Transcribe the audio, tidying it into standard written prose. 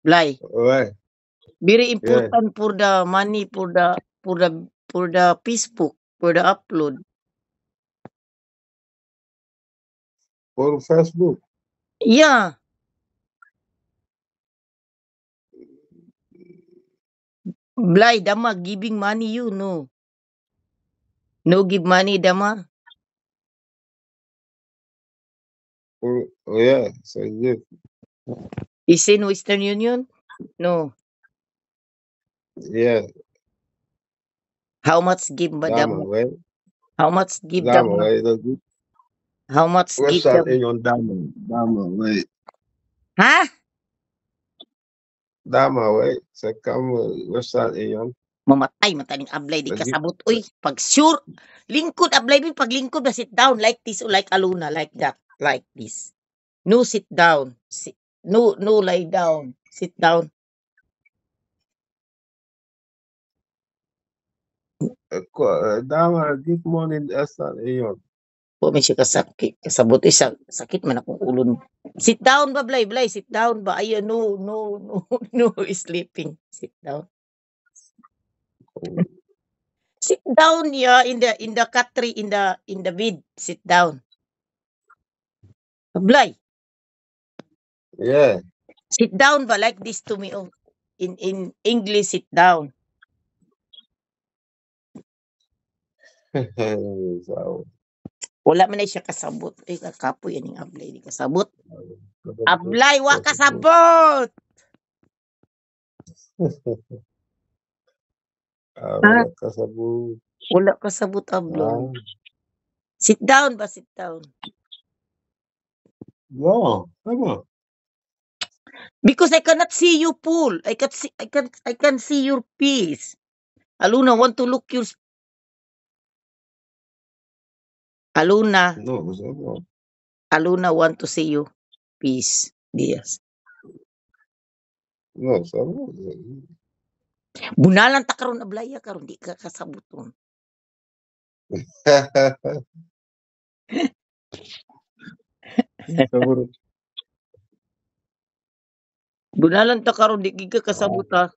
Blay. Alright. Very Yeah. important for the money for the Facebook for the upload. For Facebook. Yeah. Blay, Dama giving money you no. No give money, Dama. Oh yeah, so good. Is in Western Union? No. Yeah. How much give Dama, Dama? right? How much give Dama, Dama? right? That's good. How much give Western Dama? Union Dama. Dama, right? Ha? Dama, right? Sa Western Union. Mamatay mataning ablay di That's it. kasabot oy. Pag sure lingkod ablay bin pag lingkod na sit down like this or like Aluna like that like this. No sit down. No lie down. Sit down. Dama, give money in Western Union. Wa man siya kasakit. Kasabot oy sakit man akong ulon. Sit down ba blay sit down ba ayo no no sleeping. Sit down. Sit down yeah in the country in the bed. Sit down. Blay. Yeah. Sit down ba like this to me oh. In English sit down. So, Wala man na siya kasabot. Ay, kakapoy yan yung ablay. Di kasabot. Ablay, wa kasabot! wala kasabot. Wala kasabot, ablay. Sit down ba? Sit down. No, come on. Because I cannot see you, Paul. I can see your face. Aluna, want to look your... Aluna, No, no. Aluna want to see you. Peace. Diaz. No, so Bunalan ta karon ablaya karon di ka kasabuton. Bunalan ta karon di ka kasabot ha.